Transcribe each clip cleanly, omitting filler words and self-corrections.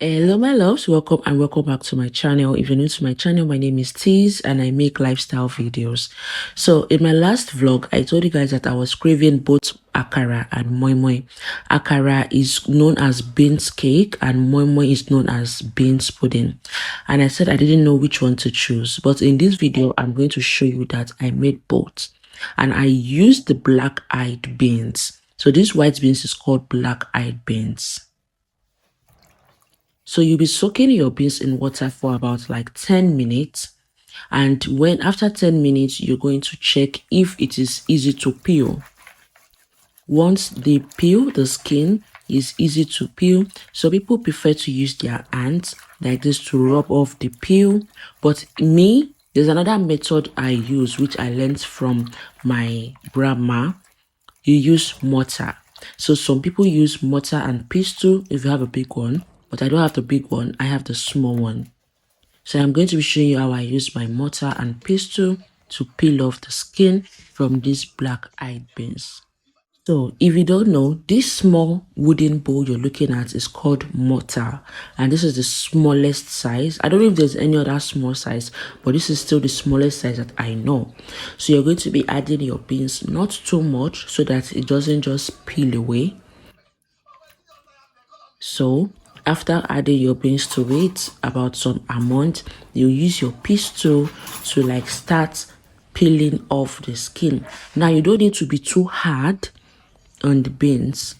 Hello my loves, welcome back to my channel. If you're new to my channel, my name is Tease and I make lifestyle videos. So in my last vlog, I told you guys that I was craving both Akara and MoiMoi. Akara is known as beans cake and MoiMoi is known as beans pudding. And I said I didn't know which one to choose. But in this video, I'm going to show you that I made both. And I used the black-eyed beans. So this white beans is called black-eyed beans. So you'll be soaking your beans in water for about like 10 minutes. And after 10 minutes, you're going to check if it is easy to peel. Once they peel, the skin is easy to peel. So people prefer to use their hands like this to rub off the peel. But me, there's another method I use, which I learned from my grandma. You use mortar. So some people use mortar and pestle if you have a big one. But I don't have the big one, I have the small one. So I'm going to be showing you how I use my mortar and pestle to peel off the skin from these black-eyed beans. So if you don't know, this small wooden bowl you're looking at is called mortar. And this is the smallest size. I don't know if there's any other small size, but this is still the smallest size that I know. So you're going to be adding your beans, not too much, so that it doesn't just peel away. So after adding your beans to it, about some amount, you use your pestle to like start peeling off the skin. Now you don't need to be too hard on the beans.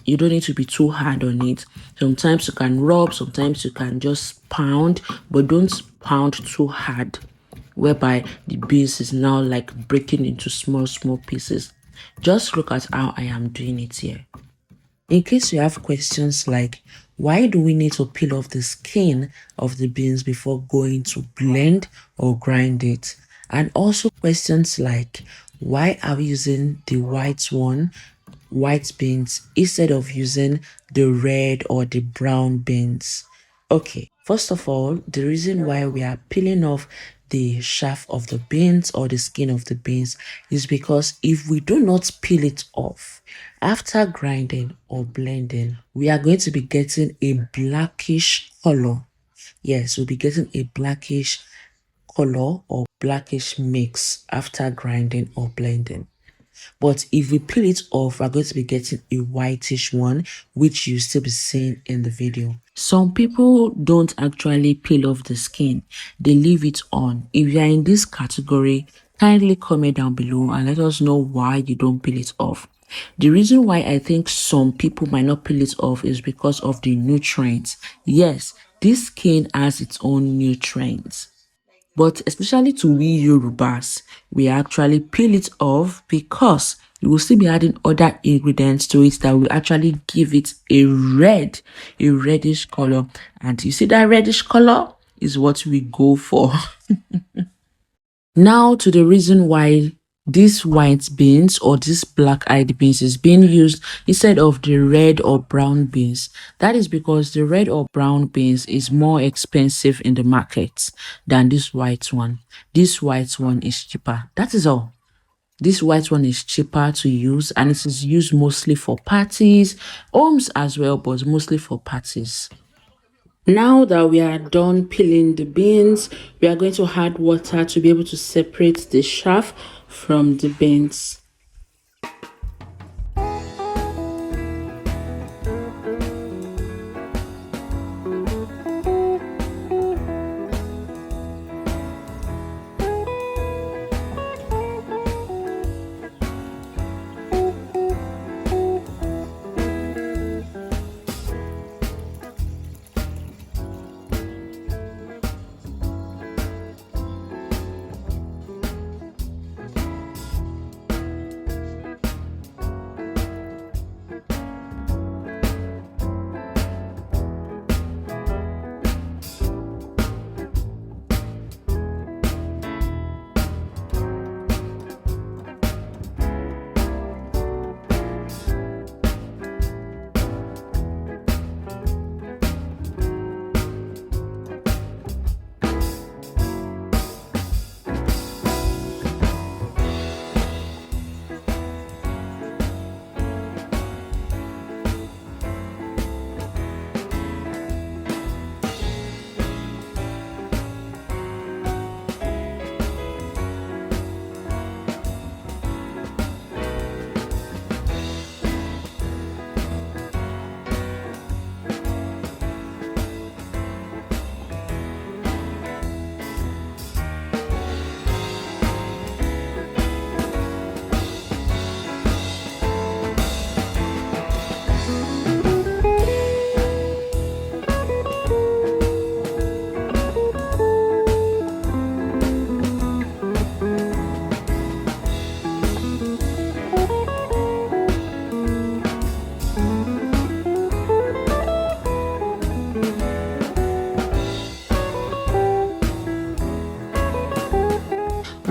You don't need to be too hard on it. Sometimes you can rub, sometimes you can just pound, but don't pound too hard, whereby the beans is now like breaking into small pieces. Just look at how I am doing it here. In case you have questions like, why do we need to peel off the skin of the beans before going to blend or grind it? And also questions like, why are we using the white beans, instead of using the red or the brown beans? Okay, first of all, the reason why we are peeling off the shaft of the beans or the skin of the beans is because if we do not peel it off after grinding or blending, we are going to be getting a blackish color. Yes, we'll be getting a blackish color or blackish mix after grinding or blending. But if we peel it off, we're going to be getting a whitish one, which you still be seeing in the video. Some people don't actually peel off the skin. They leave it on. If you are in this category, kindly comment down below and let us know why you don't peel it off. The reason why I think some people might not peel it off is because of the nutrients. Yes, this skin has its own nutrients. But especially to we Yorubas, we actually peel it off because we will still be adding other ingredients to it that will actually give it a reddish color. And you see that reddish color is what we go for. Now to the reason why this white beans or this black-eyed beans is being used instead of the red or brown beans. That is because the red or brown beans is more expensive in the market than this white one. This white one is cheaper. That is all. This white one is cheaper to use and it is used mostly for parties, homes as well, but mostly for parties. Now that we are done peeling the beans, we are going to add water to be able to separate the chaff from the beans.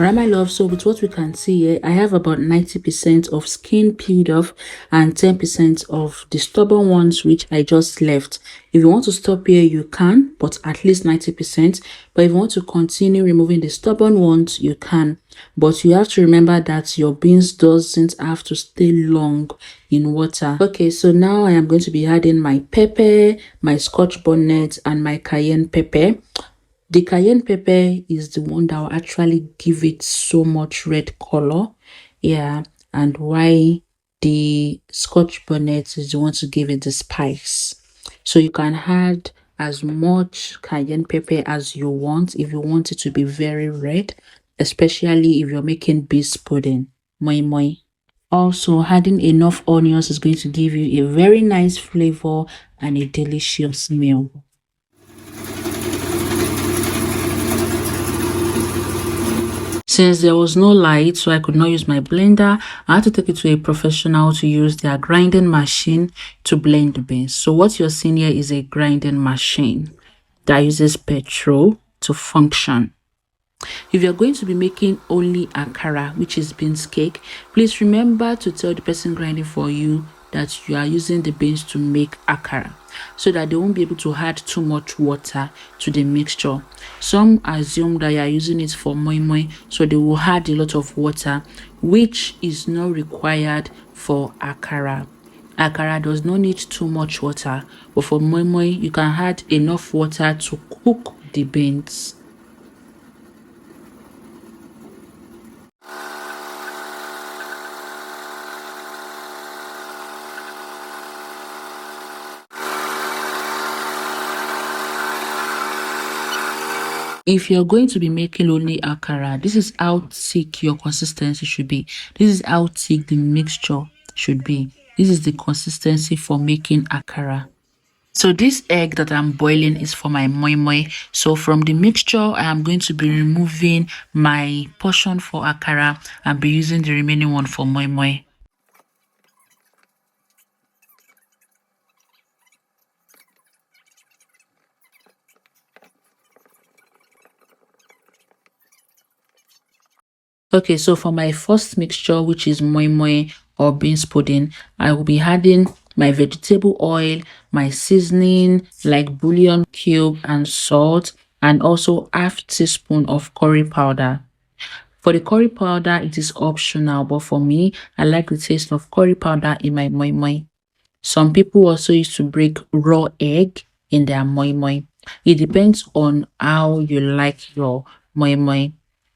Alright, my love, so with what we can see here, I have about 90% of skin peeled off and 10% of the stubborn ones which I just left. If you want to stop here, you can, but at least 90%. But if you want to continue removing the stubborn ones, you can. But you have to remember that your beans doesn't have to stay long in water. Okay, so now I am going to be adding my pepper, my scotch bonnet, and my cayenne pepper. The cayenne pepper is the one that will actually give it so much red color. Yeah, and why the scotch bonnet is the one to give it the spice. So you can add as much cayenne pepper as you want if you want it to be very red, especially if you're making beef pudding. Moi moi. Also, adding enough onions is going to give you a very nice flavor and a delicious meal. Since there was no light, so I could not use my blender, I had to take it to a professional to use their grinding machine to blend the beans. So what you're seeing here is a grinding machine that uses petrol to function. If you're going to be making only akara, which is beans cake, please remember to tell the person grinding for you that you are using the beans to make akara, so that they won't be able to add too much water to the mixture. Some assume that you are using it for MoiMoi, so they will add a lot of water, which is not required for akara. Akara does not need too much water, but for MoiMoi, you can add enough water to cook the beans. If you're going to be making only akara, this is how thick your consistency should be. This is how thick the mixture should be. This is the consistency for making akara. So this egg that I'm boiling is for my MoiMoi. So from the mixture, I am going to be removing my portion for akara and be using the remaining one for MoiMoi. Okay, so for my first mixture, which is MoiMoi or beans pudding, I will be adding my vegetable oil, my seasoning like bouillon cube and salt, and also half teaspoon of curry powder. For the curry powder, it is optional, but for me, I like the taste of curry powder in my MoiMoi. Some people also used to break raw egg in their MoiMoi. It depends on how you like your MoiMoi.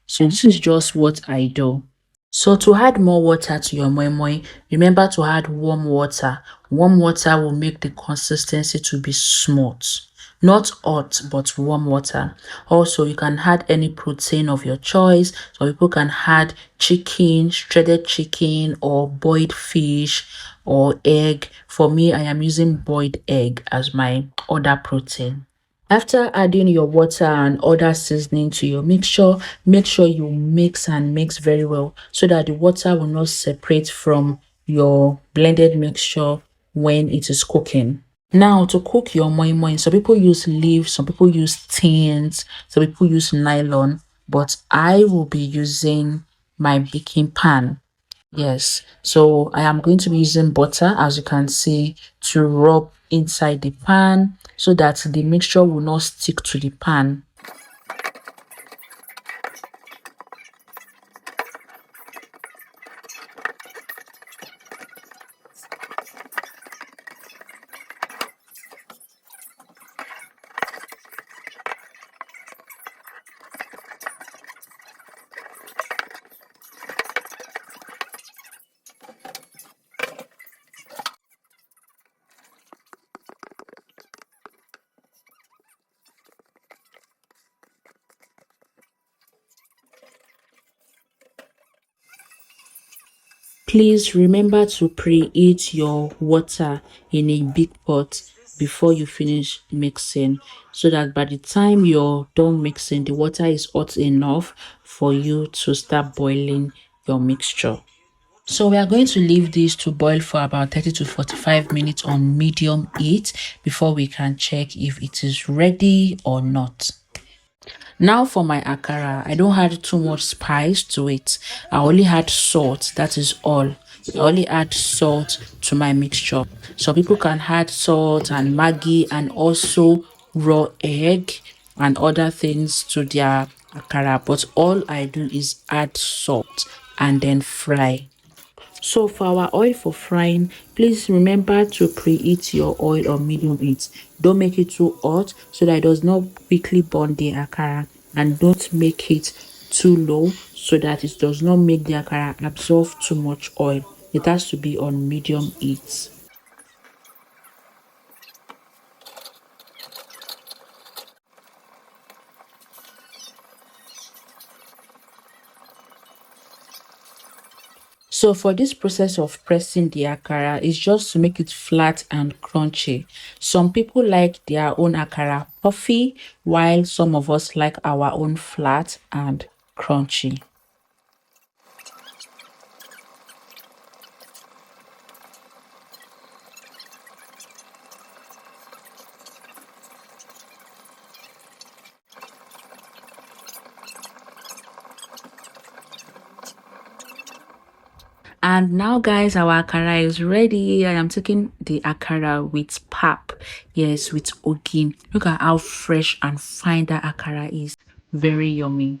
So this is just what I do. So to add more water to your MoiMoi, remember to add warm water. Warm water will make the consistency to be smooth. Not hot, but warm water. Also, you can add any protein of your choice. So people can add chicken, shredded chicken, or boiled fish, or egg. For me, I am using boiled egg as my other protein. After adding your water and other seasoning to your mixture, make sure you mix and mix very well so that the water will not separate from your blended mixture when it is cooking. Now to cook your moi, some people use leaves, some people use tins, some people use nylon, but I will be using my baking pan. Yes, so I am going to be using butter, as you can see, to rub inside the pan so that the mixture will not stick to the pan. Please remember to preheat your water in a big pot before you finish mixing so that by the time you're done mixing, the water is hot enough for you to start boiling your mixture. So we are going to leave this to boil for about 30 to 45 minutes on medium heat before we can check if it is ready or not. Now for my akara, I don't add too much spice to it. I only add salt, that is all. I only add salt to my mixture. So people can add salt and maggi and also raw egg and other things to their akara. But all I do is add salt and then fry. So for our oil for frying, please remember to preheat your oil on medium heat. Don't make it too hot so that it does not quickly burn the akara, and don't make it too low so that it does not make the akara absorb too much oil. It has to be on medium heat. So for this process of pressing the akara is just to make it flat and crunchy. Some people like their own akara puffy, while some of us like our own flat and crunchy. And now, guys, our akara is ready. I am taking the akara with pap. Yes, with ogin. Look at how fresh and fine that akara is. Very yummy.